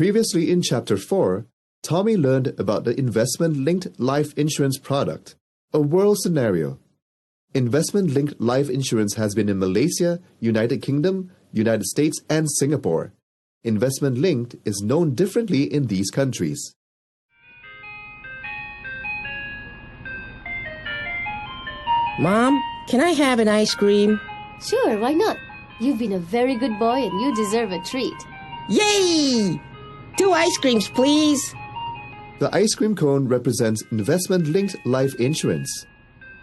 Previously in Chapter 4, Tommy learned about the investment-linked life insurance product, a world scenario. Investment-linked life insurance has been in Malaysia, United Kingdom, United States, and Singapore. Investment-linked is known differently in these countries. Mom, can I have an ice cream? Sure, why not? You've been a very good boy and you deserve a treat. Yay! 2 ice creams, please. The ice cream cone represents investment-linked life insurance.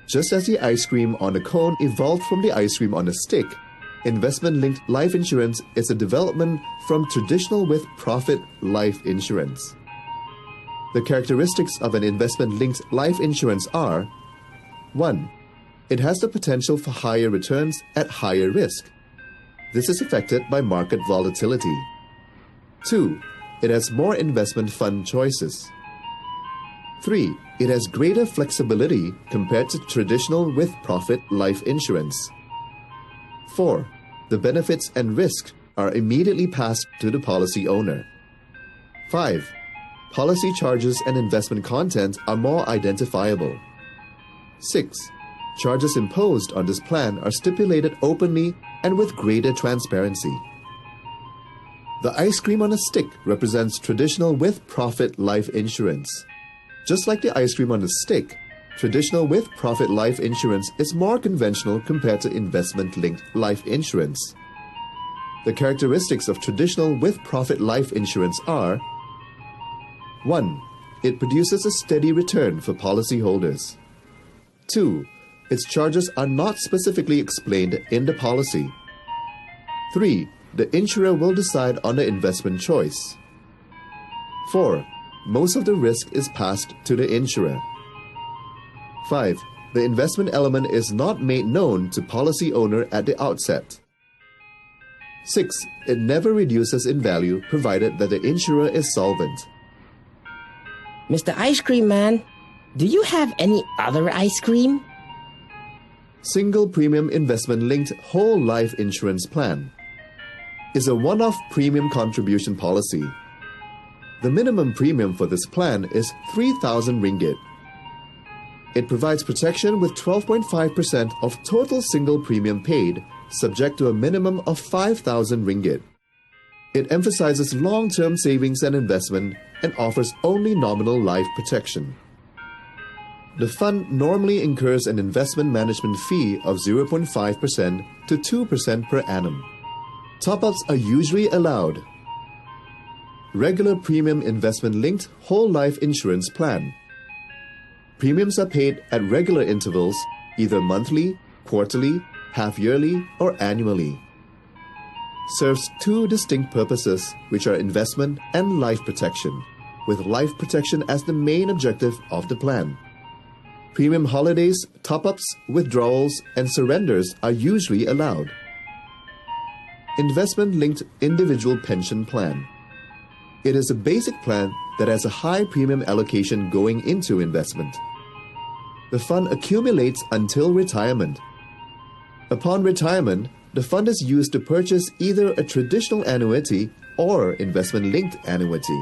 Just as the ice cream on a cone evolved from the ice cream on a stick, investment-linked life insurance is a development from traditional with-profit life insurance. The characteristics of an investment-linked life insurance are: 1. It has the potential for higher returns at higher risk. This is affected by market volatility. 2. It has more investment fund choices. 3. It has greater flexibility compared to traditional with-profit life insurance. 4. The benefits and risks are immediately passed to the policy owner. 5. Policy charges and investment content are more identifiable. 6. Charges imposed on this plan are stipulated openly and with greater transparency. The ice cream on a stick represents traditional with-profit life insurance. Just like the ice cream on a stick, traditional with-profit life insurance is more conventional compared to investment-linked life insurance. The characteristics of traditional with-profit life insurance are: 1. It produces a steady return for policyholders. 2. Its charges are not specifically explained in the policy. 3. The insurer will decide on the investment choice. 4. Most of the risk is passed to the insurer. 5. The investment element is not made known to policy owner at the outset. 6. It never reduces in value provided that the insurer is solvent. Mr. Ice Cream Man, do you have any other ice cream? Single Premium Investment-Linked Whole Life Insurance Plan is a one-off premium contribution policy. The minimum premium for this plan is 3,000 ringgit. It provides protection with 12.5% of total single premium paid, subject to a minimum of 5,000 ringgit. It emphasizes long-term savings and investment and offers only nominal life protection. The fund normally incurs an investment management fee of 0.5% to 2% per annum. Top-ups are usually allowed. Regular Premium Investment-Linked Whole Life Insurance Plan. Premiums are paid at regular intervals, either monthly, quarterly, half-yearly, or annually. Serves 2 distinct purposes, which are investment and life protection, with life protection as the main objective of the plan. Premium holidays, top-ups, withdrawals, and surrenders are usually allowed. Investment-Linked Individual Pension Plan. It is a basic plan that has a high premium allocation going into investment. The fund accumulates until retirement. Upon retirement, the fund is used to purchase either a traditional annuity or investment-linked annuity.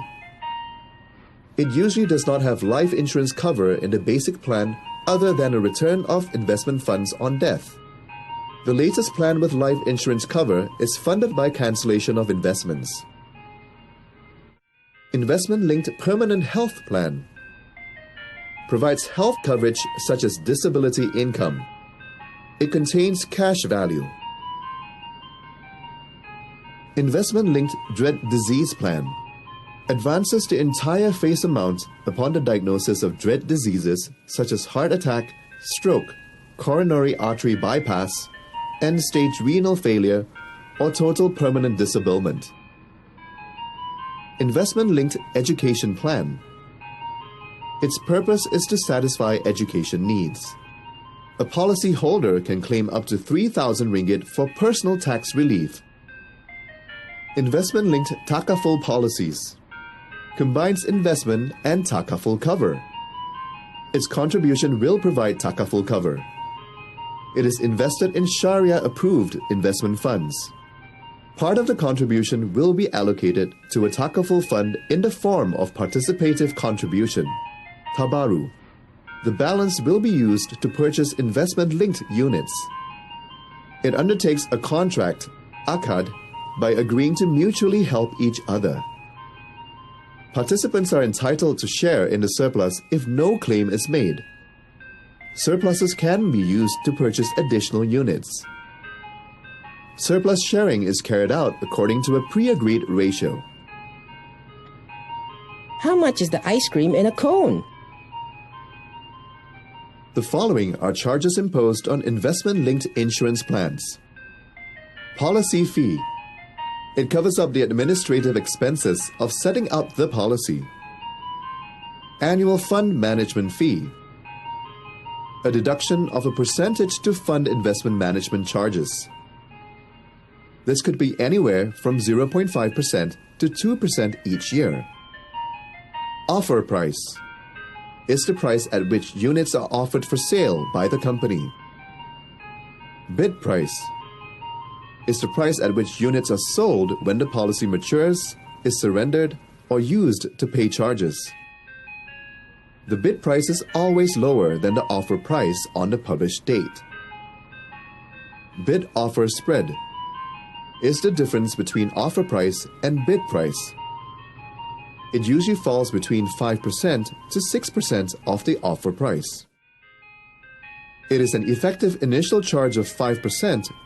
It usually does not have life insurance cover in the basic plan other than a return of investment funds on death. The latest plan with life insurance cover is funded by cancellation of investments. Investment-Linked Permanent Health Plan provides health coverage such as disability income. It contains cash value. Investment-Linked Dread Disease Plan advances the entire face amount upon the diagnosis of dread diseases such as heart attack, stroke, coronary artery bypass, end-stage renal failure, or total permanent disablement. Investment-Linked Education Plan. Its purpose is to satisfy education needs. A policyholder can claim up to 3,000 ringgit for personal tax relief. Investment-Linked Takaful Policies combines investment and takaful cover. Its contribution will provide takaful cover. It is invested in Sharia-approved investment funds. Part of the contribution will be allocated to a takaful fund in the form of participative contribution, tabaru. The balance will be used to purchase investment-linked units. It undertakes a contract, akad, by agreeing to mutually help each other. Participants are entitled to share in the surplus if no claim is made. Surpluses can be used to purchase additional units. Surplus sharing is carried out according to a pre-agreed ratio. How much is the ice cream in a cone? The following are charges imposed on investment-linked insurance plans. Policy fee. It covers up the administrative expenses of setting up the policy. Annual fund management fee. A deduction of a percentage to fund investment management charges. This could be anywhere from 0.5% to 2% each year. Offer price is the price at which units are offered for sale by the company. Bid price is the price at which units are sold when the policy matures, is surrendered, or used to pay charges. The bid price is always lower than the offer price on the published date. Bid-offer spread is the difference between offer price and bid price. It usually falls between 5% to 6% of the offer price. It is an effective initial charge of 5%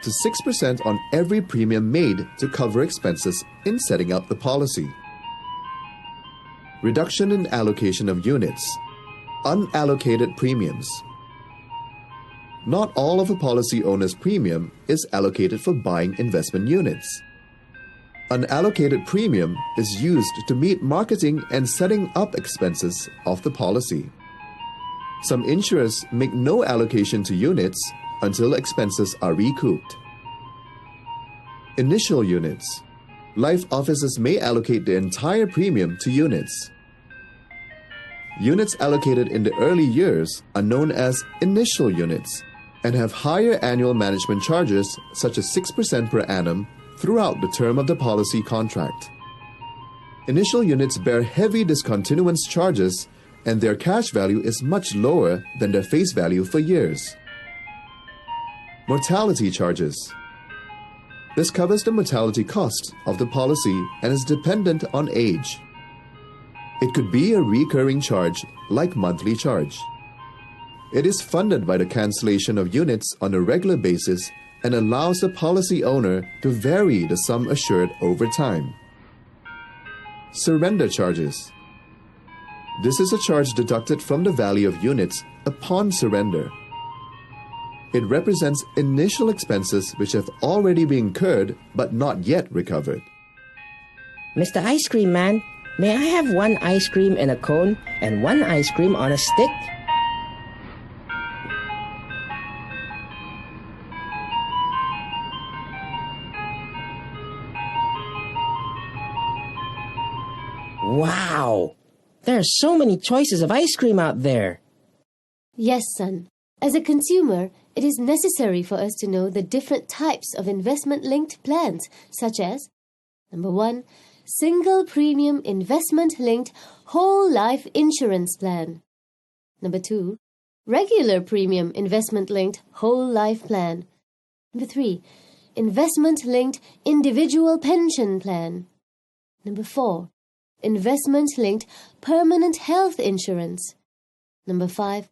to 6% on every premium made to cover expenses in setting up the policy. Reduction in allocation of units. Unallocated premiums. Not all of a policy owner's premium is allocated for buying investment units. Unallocated premium is used to meet marketing and setting up expenses of the policy. Some insurers make no allocation to units until expenses are recouped. Initial units. Life offices may allocate the entire premium to units. Units allocated in the early years are known as initial units and have higher annual management charges such as 6% per annum throughout the term of the policy contract. Initial units bear heavy discontinuance charges and their cash value is much lower than their face value for years. Mortality charges. This covers the mortality cost of the policy and is dependent on age. It could be a recurring charge like monthly charge. It is funded by the cancellation of units on a regular basis and allows the policy owner to vary the sum assured over time. Surrender charges. This is a charge deducted from the value of units upon surrender. It represents initial expenses which have already been incurred but not yet recovered. Mr. Ice Cream Man, may I have one ice cream in a cone and one ice cream on a stick? Wow! There are so many choices of ice cream out there. Yes, son. As a consumer, it is necessary for us to know the different types of investment-linked plans, such as number 1, Single Premium Investment-Linked Whole Life Insurance Plan. Number 2, Regular Premium Investment-Linked Whole Life Plan. Number 3, Investment-Linked Individual Pension Plan. Number 4, Investment-Linked Permanent Health Insurance. Number 5,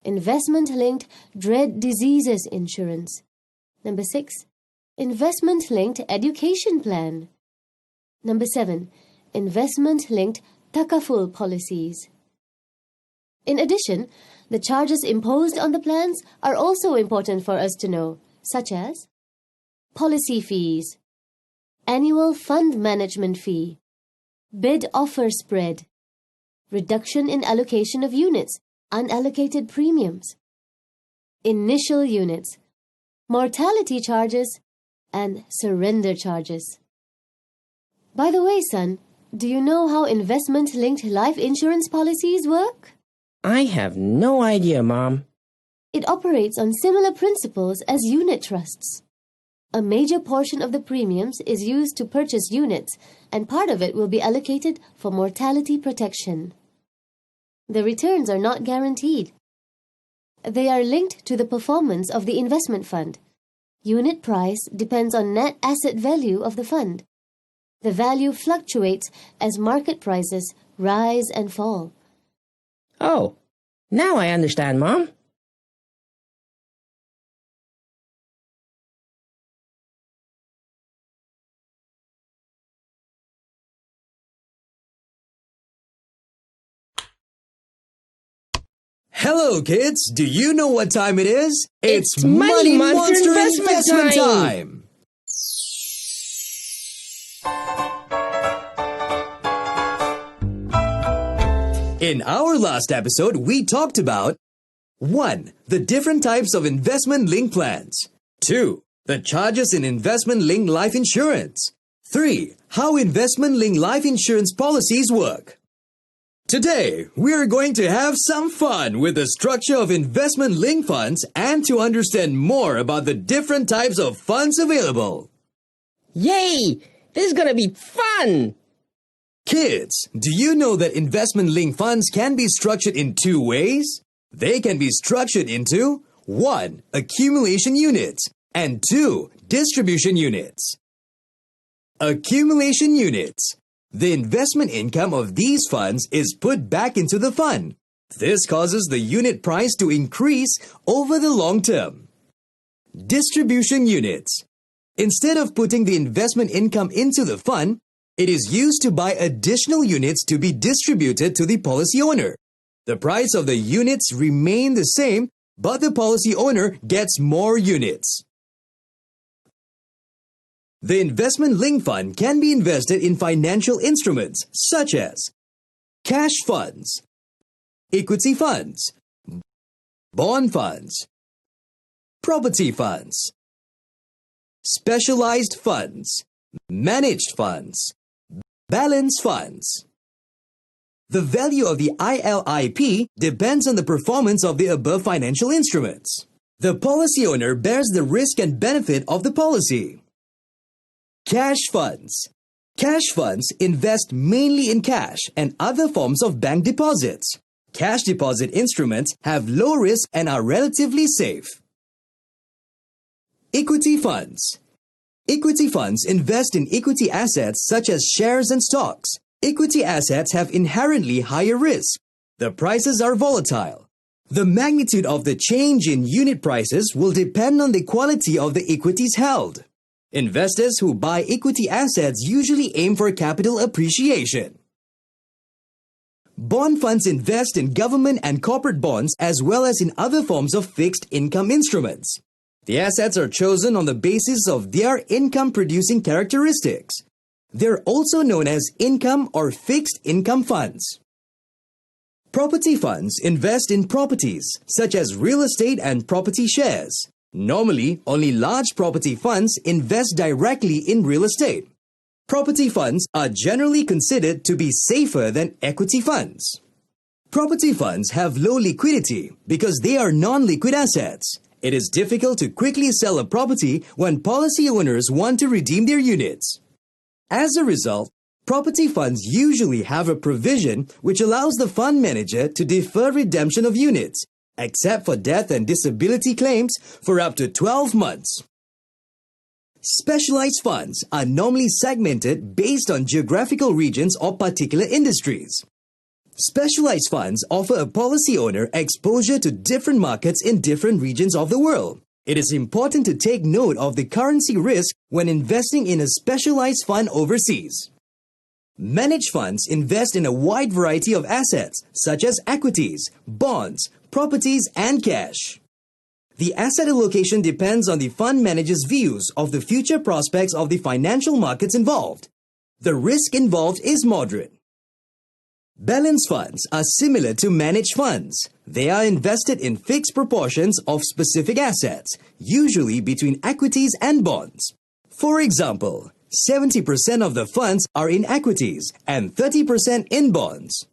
Investment-Linked Dread Diseases Insurance. Number 6, Investment-Linked Education Plan. Number 7, Investment-Linked Takaful Policies. In addition, the charges imposed on the plans are also important for us to know, such as policy fees, annual fund management fee, bid-offer spread, reduction in allocation of units, unallocated premiums, initial units, mortality charges, and surrender charges. By the way, son, do you know how investment-linked life insurance policies work? I have no idea, Mom. It operates on similar principles as unit trusts. A major portion of the premiums is used to purchase units, and part of it will be allocated for mortality protection. The returns are not guaranteed. They are linked to the performance of the investment fund. Unit price depends on net asset value of the fund. The value fluctuates as market prices rise and fall. Oh, now I understand, Mom. Hello, kids! Do you know what time it is? It's Money Monster investment time! In our last episode, we talked about 1. The different types of investment-linked plans. 2. The charges in investment-linked life insurance. 3. How investment-linked life insurance policies work. Today, we're going to have some fun with the structure of investment-linked funds and to understand more about the different types of funds available. Yay! This is gonna be fun! Kids, do you know that investment-linked funds can be structured in 2 ways? They can be structured into 1. Accumulation units and 2. Distribution units. Accumulation units. The investment income of these funds is put back into the fund. This causes the unit price to increase over the long term. Distribution units. Instead of putting the investment income into the fund, it is used to buy additional units to be distributed to the policy owner. The price of the units remain the same, but the policy owner gets more units. The investment-linked fund can be invested in financial instruments such as cash funds, equity funds, bond funds, property funds, specialized funds, managed funds, balance funds. The value of the ILIP depends on the performance of the above financial instruments. The policy owner bears the risk and benefit of the policy. Cash funds. Cash funds invest mainly in cash and other forms of bank deposits. Cash deposit instruments have low risk and are relatively safe. Equity funds. Equity funds invest in equity assets such as shares and stocks. Equity assets have inherently higher risk. The prices are volatile. The magnitude of the change in unit prices will depend on the quality of the equities held. Investors who buy equity assets usually aim for capital appreciation. Bond funds invest in government and corporate bonds as well as in other forms of fixed income instruments. The assets are chosen on the basis of their income-producing characteristics. They're also known as income or fixed income funds. Property funds invest in properties such as real estate and property shares. Normally, only large property funds invest directly in real estate. Property funds are generally considered to be safer than equity funds. Property funds have low liquidity because they are non-liquid assets. It is difficult to quickly sell a property when policy owners want to redeem their units. As a result, property funds usually have a provision which allows the fund manager to defer redemption of units, except for death and disability claims, for up to 12 months. Specialized funds are normally segmented based on geographical regions or particular industries. Specialized funds offer a policy owner exposure to different markets in different regions of the world. It is important to take note of the currency risk when investing in a specialized fund overseas. Managed funds invest in a wide variety of assets, such as equities, bonds, properties, and cash. The asset allocation depends on the fund manager's views of the future prospects of the financial markets involved. The risk involved is moderate. Balance funds are similar to managed funds. They are invested in fixed proportions of specific assets, usually between equities and bonds. For example, 70% of the funds are in equities and 30% in bonds.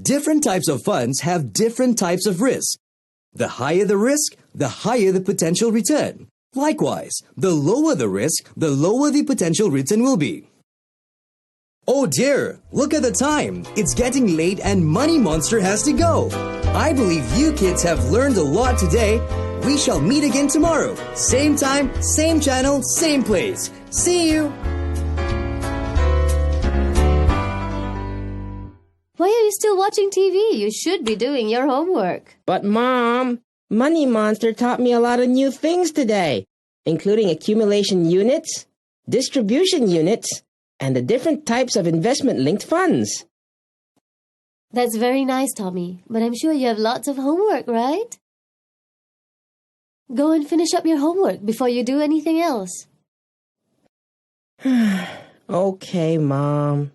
Different types of funds have different types of risk. The higher the risk, the higher the potential return. Likewise, the lower the risk, the lower the potential return will be. Oh dear, look at the time. It's getting late and Money Monster has to go. I believe you kids have learned a lot today. We shall meet again tomorrow. Same time, same channel, same place. See you. Why are you still watching TV? You should be doing your homework. But Mom, Money Monster taught me a lot of new things today, including accumulation units, distribution units, and the different types of investment-linked funds. That's very nice, Tommy, but I'm sure you have lots of homework, right? Go and finish up your homework before you do anything else. Okay, Mom.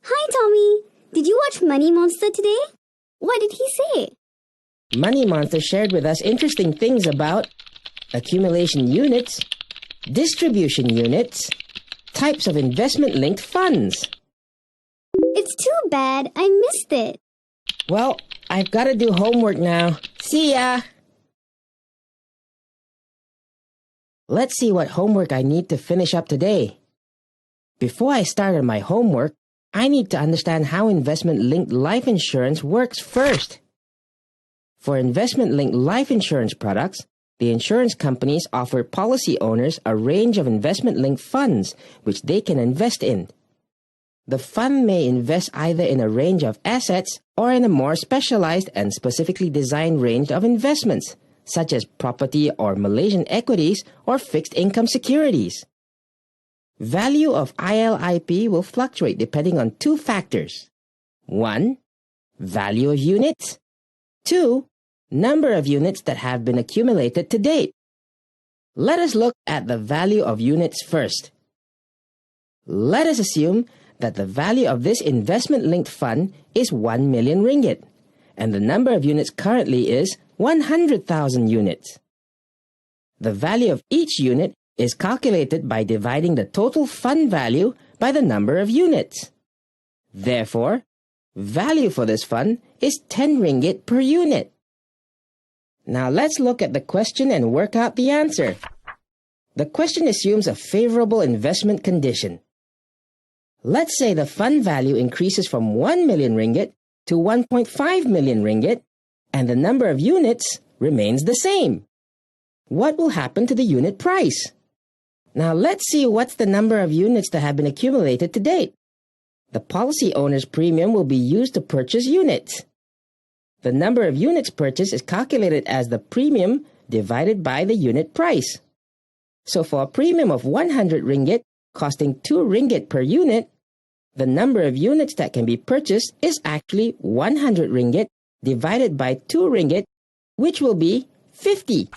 Hi, Tommy. Did you watch Money Monster today? What did he say? Money Monster shared with us interesting things about accumulation units, distribution units, types of investment-linked funds. It's too bad I missed it. Well, I've got to do homework now. See ya! Let's see what homework I need to finish up today. Before I start on my homework, I need to understand how investment-linked life insurance works first. For investment-linked life insurance products, the insurance companies offer policy owners a range of investment-linked funds which they can invest in. The fund may invest either in a range of assets or in a more specialized and specifically designed range of investments, such as property or Malaysian equities or fixed income securities. Value of ILIP will fluctuate depending on two factors. 1. Value of units. 2. Number of units that have been accumulated to date. Let us look at the value of units first. Let us assume that the value of this investment-linked fund is 1 million ringgit, and the number of units currently is 100,000 units. The value of each unit is calculated by dividing the total fund value by the number of units. Therefore, value for this fund is 10 ringgit per unit. Now let's look at the question and work out the answer. The question assumes a favorable investment condition. Let's say the fund value increases from 1 million ringgit to 1.5 million ringgit, and the number of units remains the same. What will happen to the unit price? Now let's see what's the number of units that have been accumulated to date. The policy owner's premium will be used to purchase units. The number of units purchased is calculated as the premium divided by the unit price. So for a premium of 100 ringgit costing 2 ringgit per unit, the number of units that can be purchased is actually 100 ringgit divided by 2 ringgit, which will be 50.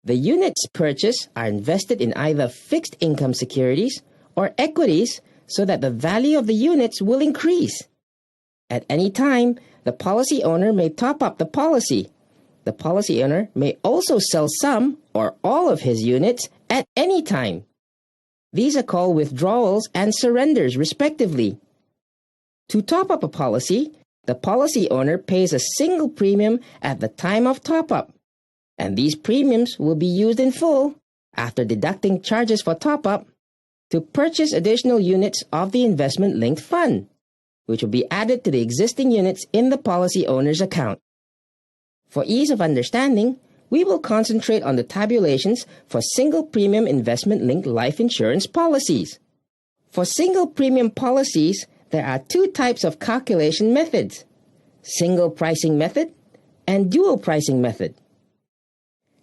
The units purchased are invested in either fixed income securities or equities so that the value of the units will increase. At any time, the policy owner may top up the policy. The policy owner may also sell some or all of his units at any time. These are called withdrawals and surrenders, respectively. To top up a policy, the policy owner pays a single premium at the time of top-up, and these premiums will be used in full, after deducting charges for top-up, to purchase additional units of the investment-linked fund, which will be added to the existing units in the policy owner's account. For ease of understanding, we will concentrate on the tabulations for single premium investment-linked life insurance policies. For single premium policies, there are two types of calculation methods: single pricing method and dual pricing method.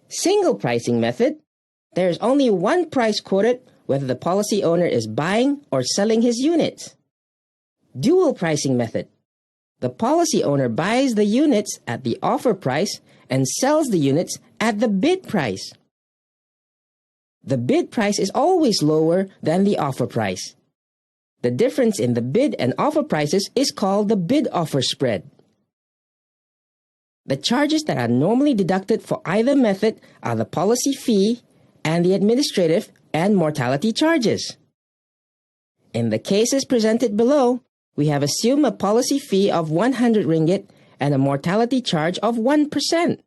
Single pricing method, there is only one price quoted whether the policy owner is buying or selling his units. Dual pricing method, the policy owner buys the units at the offer price and sells the units at the bid price. The bid price is always lower than the offer price. The difference in the bid and offer prices is called the bid-offer spread. The charges that are normally deducted for either method are the policy fee and the administrative and mortality charges. In the cases presented below, we have assumed a policy fee of 100 ringgit and a mortality charge of 1%.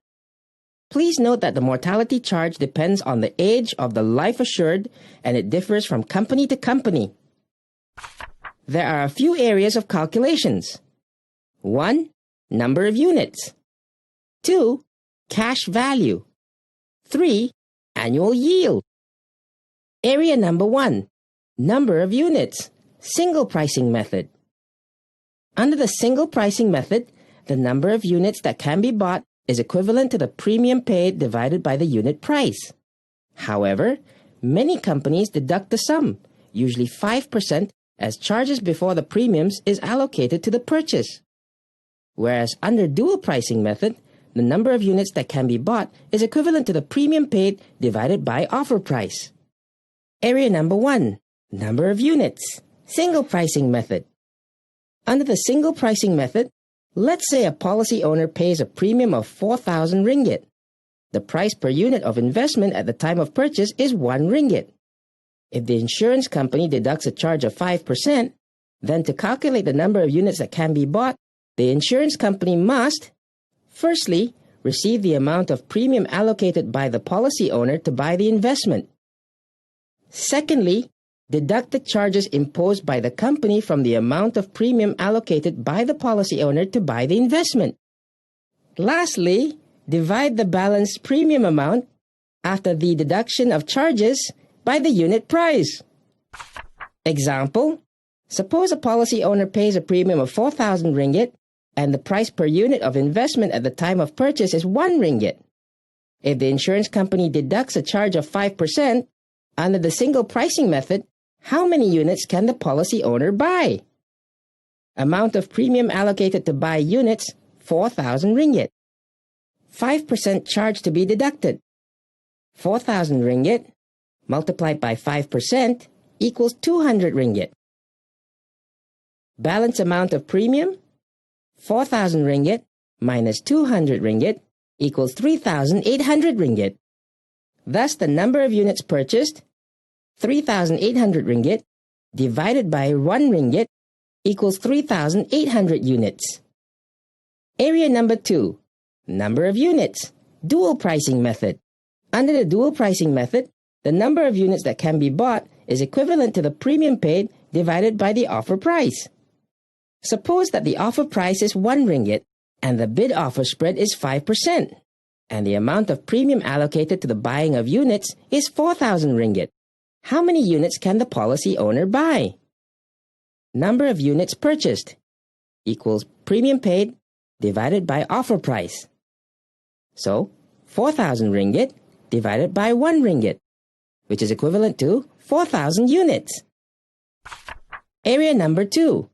Please note that the mortality charge depends on the age of the life assured and it differs from company to company. There are a few areas of calculations. 1. Number of units. 2. Cash value. 3. Annual yield. Area number 1. Number of units. Single pricing method. Under the single pricing method, the number of units that can be bought is equivalent to the premium paid divided by the unit price. However, many companies deduct the sum, usually 5%, as charges before the premiums is allocated to the purchase. Whereas under dual pricing method, the number of units that can be bought is equivalent to the premium paid divided by offer price. Area number 1. Number of units. Single pricing method. Under the single pricing method, let's say a policy owner pays a premium of 4,000 ringgit. The price per unit of investment at the time of purchase is 1 ringgit. If the insurance company deducts a charge of 5%, then to calculate the number of units that can be bought, the insurance company must, firstly, receive the amount of premium allocated by the policy owner to buy the investment. Secondly, deduct the charges imposed by the company from the amount of premium allocated by the policy owner to buy the investment. Lastly, divide the balanced premium amount after the deduction of charges by the unit price. Example, suppose a policy owner pays a premium of 4,000 ringgit and the price per unit of investment at the time of purchase is 1 ringgit. If the insurance company deducts a charge of 5%, under the single pricing method, how many units can the policy owner buy? Amount of premium allocated to buy units, 4,000 ringgit. 5% charge to be deducted. 4,000 ringgit multiplied by 5% equals 200 ringgit. Balance amount of premium, 4,000 ringgit minus 200 ringgit equals 3,800 ringgit. Thus, the number of units purchased, 3,800 ringgit, divided by 1 ringgit equals 3,800 units. Area number 2. Number of units. Dual pricing method. Under the dual pricing method, the number of units that can be bought is equivalent to the premium paid divided by the offer price. Suppose that the offer price is 1 ringgit and the bid-offer spread is 5%, and the amount of premium allocated to the buying of units is 4,000 ringgit. How many units can the policy owner buy? Number of units purchased equals premium paid divided by offer price. So, 4,000 ringgit divided by 1 ringgit, which is equivalent to 4,000 units. Area number 2.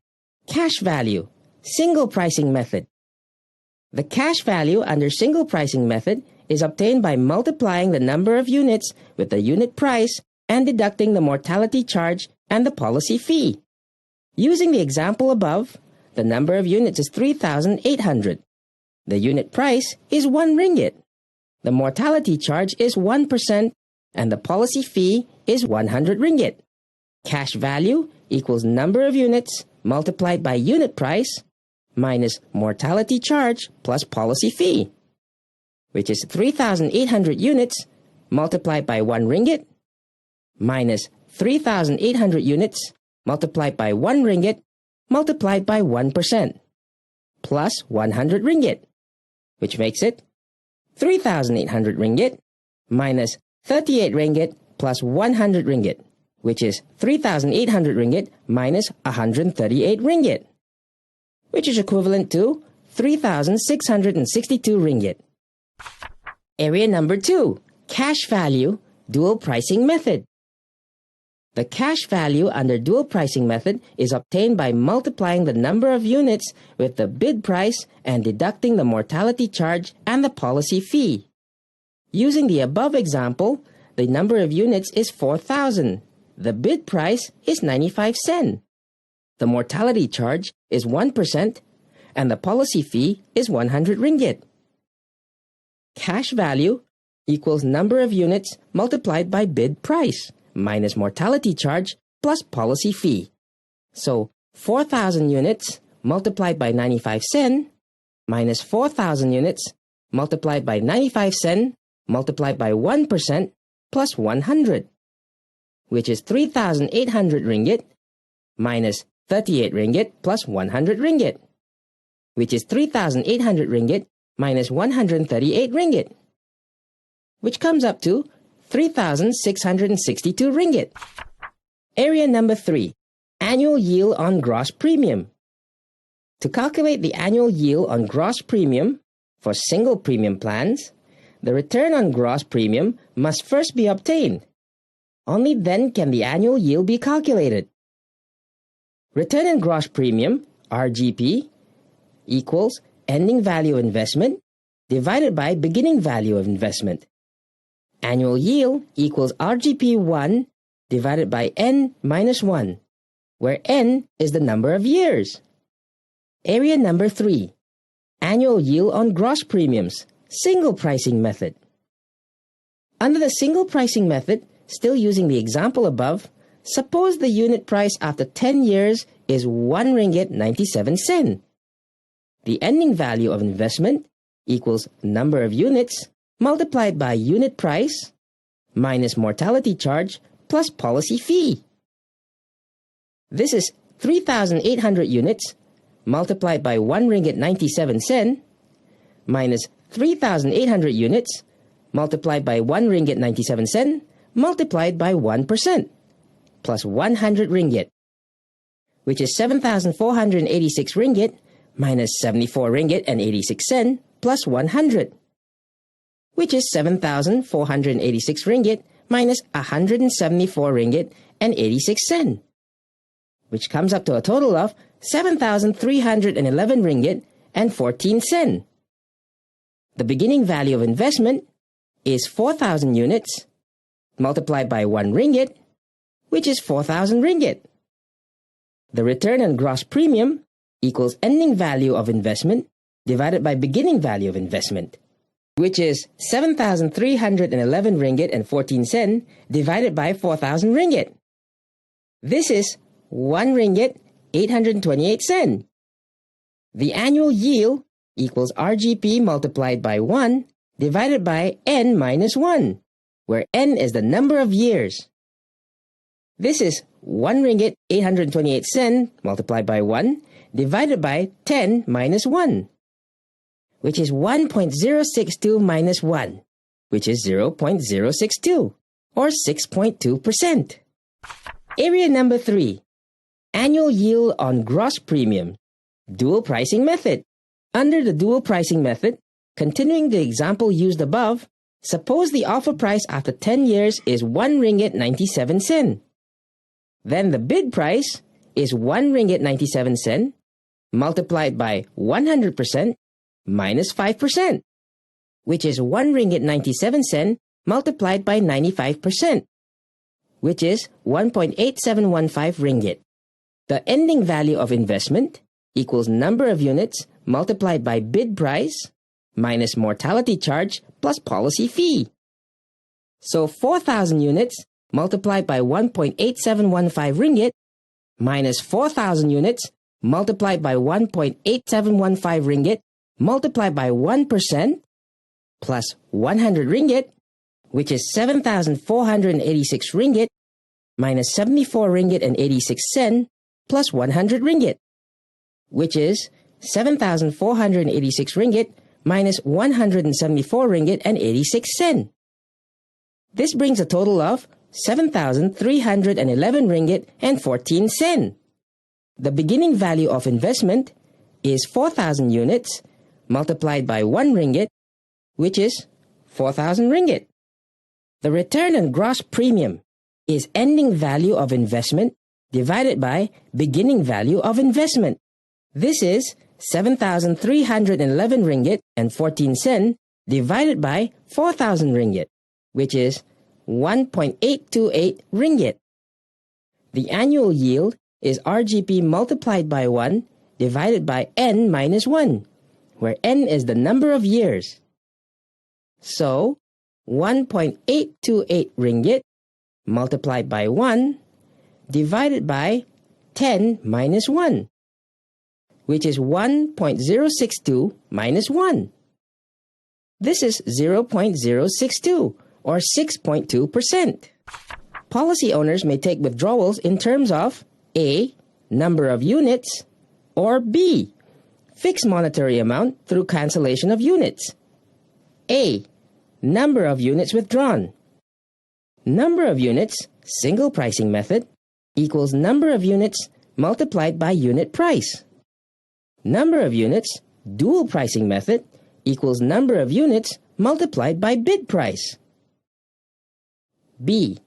Cash value. Single pricing method. The cash value under single pricing method is obtained by multiplying the number of units with the unit price and deducting the mortality charge and the policy fee. Using the example above, the number of units is 3,800. The unit price is 1 ringgit. The mortality charge is 1% and the policy fee is 100 ringgit. Cash value equals number of units multiplied by unit price minus mortality charge plus policy fee, which is 3,800 units multiplied by 1 ringgit minus 3,800 units multiplied by 1 ringgit multiplied by 1% plus 100 ringgit, which makes it 3,800 ringgit minus 38 ringgit plus 100 ringgit, which is 3,800 ringgit minus 138 ringgit, which is equivalent to 3,662 ringgit. Area number 2, cash value, dual pricing method. The cash value under dual pricing method is obtained by multiplying the number of units with the bid price and deducting the mortality charge and the policy fee. Using the above example, the number of units is 4,000. The bid price is 95 cents. The mortality charge is 1% and the policy fee is 100 ringgit. Cash value equals number of units multiplied by bid price minus mortality charge plus policy fee, So 4,000 units multiplied by 95 sen minus 4,000 units multiplied by 95 sen multiplied by 1% plus 100, which is 3,800 ringgit minus 38 ringgit plus 100 ringgit, which is 3,800 ringgit minus 138 ringgit, which comes up to 3,662 ringgit. Area number 3, annual yield on gross premium. To calculate the annual yield on gross premium for single premium plans, the return on gross premium must first be obtained. Only then can the annual yield be calculated. Return on gross premium, RGP, equals ending value of investment divided by beginning value of investment. Annual yield equals RGP1 divided by N minus 1, where N is the number of years. Area number 3, annual yield on gross premiums, single pricing method. Under the single pricing method, still using the example above, suppose the unit price after 10 years is 1 ringgit 97 sen. The ending value of investment equals number of units multiplied by unit price minus mortality charge plus policy fee. This is 3,800 units multiplied by 1 ringgit 97 sen minus 3,800 units multiplied by 1 ringgit 97 sen multiplied by 1% plus 100 ringgit, which is 7,486 ringgit minus 74 ringgit and 86 sen plus 100, which is 7,486 ringgit minus 174 ringgit and 86 sen, which comes up to a total of 7,311 ringgit and 14 sen. The beginning value of investment is 4,000 units multiplied by 1 ringgit, which is 4,000 ringgit. The return on gross premium equals ending value of investment divided by beginning value of investment, which is 7,311 ringgit and 14 sen divided by 4,000 ringgit. This is 1 ringgit 828 sen. The annual yield equals RGP multiplied by 1 divided by N minus 1, where N is the number of years. This is 1 ringgit 828 sen multiplied by 1 divided by 10 minus 1, which is 1.062 minus 1, which is 0.062, or 6.2%. Area number 3, annual yield on gross premium, dual pricing method. Under the dual pricing method, continuing the example used above, suppose the offer price after 10 years is 1 ringgit 97 sen. Then the bid price is 1 ringgit 97 sen multiplied by 100% minus 5%, which is 1 ringgit 97 sen multiplied by 95%, which is 1.8715 ringgit. The ending value of investment equals number of units multiplied by bid price minus mortality charge plus policy fee. So 4,000 units multiplied by 1.8715 ringgit minus 4,000 units multiplied by 1.8715 ringgit multiplied by 1% plus 100 ringgit, which is 7,486 ringgit minus 74 ringgit and 86 sen plus 100 ringgit, which is 7,486 ringgit minus 174 ringgit and 86 sen. This brings a total of 7,311 ringgit and 14 sen. The beginning value of investment is 4,000 units multiplied by 1 ringgit, which is 4,000 ringgit. The return on gross premium is ending value of investment divided by beginning value of investment. This is 7,311 ringgit and 14 sen divided by 4,000 ringgit, which is 1.828 ringgit. The annual yield is RGP multiplied by 1 divided by N minus 1, where N is the number of years. So, 1.828 ringgit multiplied by 1 divided by 10 minus 1, which is 1.062 minus 1. This is 0.062 or 6.2%. Policy owners may take withdrawals in terms of A. Number of units, or B. Fixed monetary amount through cancellation of units. A. Number of units withdrawn. Number of units, single pricing method, equals number of units multiplied by unit price. Number of units, dual pricing method, equals number of units multiplied by bid price. B.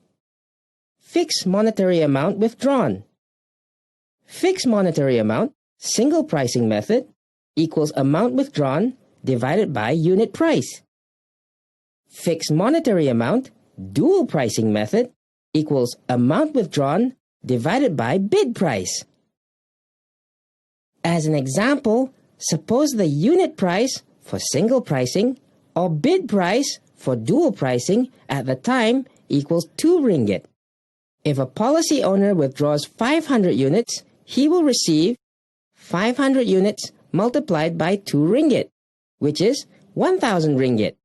Fixed monetary amount withdrawn. Fixed monetary amount, single pricing method, equals amount withdrawn divided by unit price. Fixed monetary amount, dual pricing method, equals amount withdrawn divided by bid price. As an example, suppose the unit price for single pricing or bid price for dual pricing at the time equals 2 ringgit. If a policy owner withdraws 500 units, he will receive 500 units multiplied by 2 ringgit, which is 1,000 ringgit.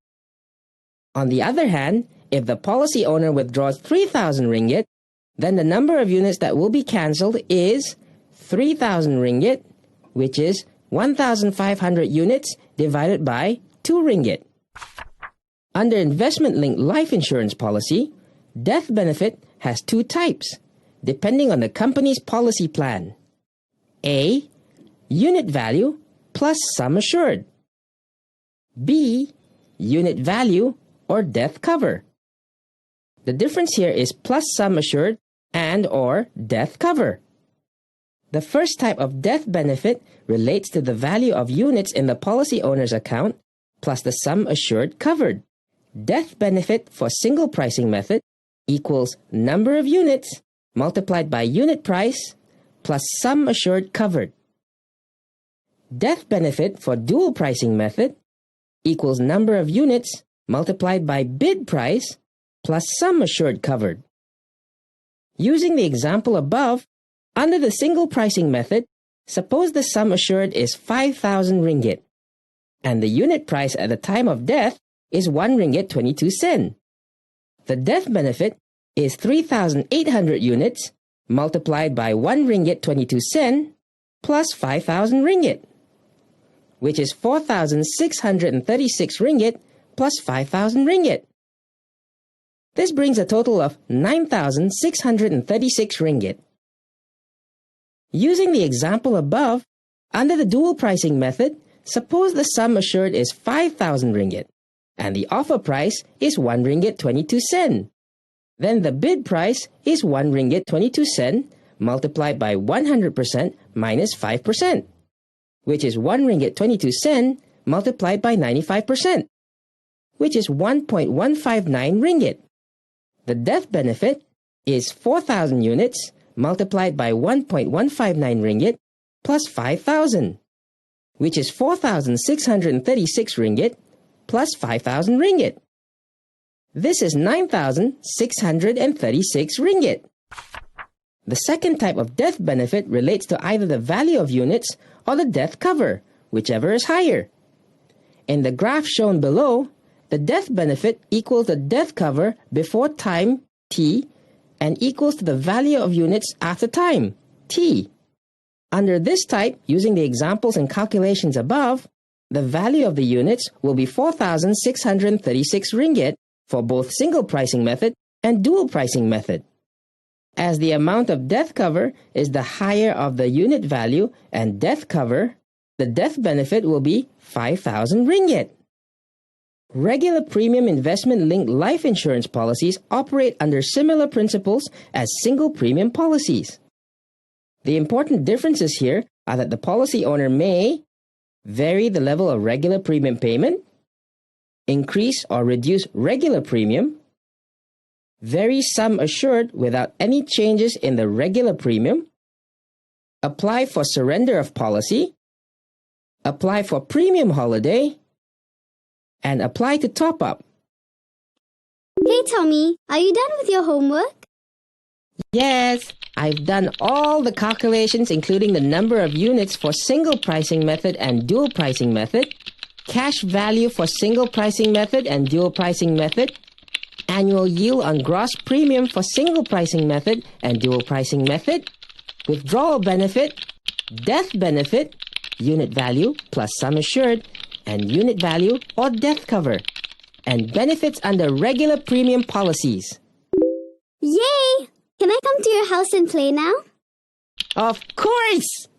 On the other hand, if the policy owner withdraws 3,000 ringgit, then the number of units that will be cancelled is 3,000 ringgit, which is 1,500 units divided by 2 ringgit. Under investment-linked life insurance policy, death benefit has 2 types, depending on the company's policy plan. A. Unit value plus sum assured. B. Unit value or death cover. The difference here is plus sum assured and or death cover. The first type of death benefit relates to the value of units in the policy owner's account plus the sum assured covered. Death benefit for single pricing method equals number of units multiplied by unit price plus sum assured covered. Death benefit for dual pricing method equals number of units multiplied by bid price plus sum assured covered. Using the example above, under the single pricing method, suppose the sum assured is 5,000 ringgit and the unit price at the time of death is 1 ringgit 22 sen. The death benefit is 3,800 units multiplied by 1 ringgit 22 sen plus 5,000 ringgit, which is 4,636 ringgit plus 5,000 ringgit. This brings a total of 9,636 ringgit. Using the example above, under the dual pricing method, suppose the sum assured is 5,000 ringgit and the offer price is 1 ringgit 22 sen. Then the bid price is 1 ringgit 22 sen multiplied by 100% minus 5%, which is 1 ringgit 22 sen multiplied by 95%, which is 1.159 ringgit. The death benefit is 4,000 units multiplied by 1.159 ringgit plus 5,000, which is 4,636 ringgit plus 5,000 ringgit. This is 9,636 ringgit. The second type of death benefit relates to either the value of units or the death cover, whichever is higher. In the graph shown below, the death benefit equals the death cover before time t and equals to the value of units after time t. Under this type, using the examples and calculations above, the value of the units will be 4,636 ringgit for both single pricing method and dual pricing method. As the amount of death cover is the higher of the unit value and death cover, the death benefit will be 5,000 ringgit. Regular premium investment-linked life insurance policies operate under similar principles as single premium policies. The important differences here are that the policy owner may vary the level of regular premium payment, increase or reduce regular premium, vary sum assured without any changes in the regular premium, apply for surrender of policy, apply for premium holiday, and apply to top up. Hey Tommy, are you done with your homework? Yes, I've done all the calculations, including the number of units for single pricing method and dual pricing method, cash value for single pricing method and dual pricing method, annual yield on gross premium for single pricing method and dual pricing method, withdrawal benefit, death benefit, unit value plus sum assured, and unit value or death cover, and benefits under regular premium policies. Yay! Can I come to your house and play now? Of course!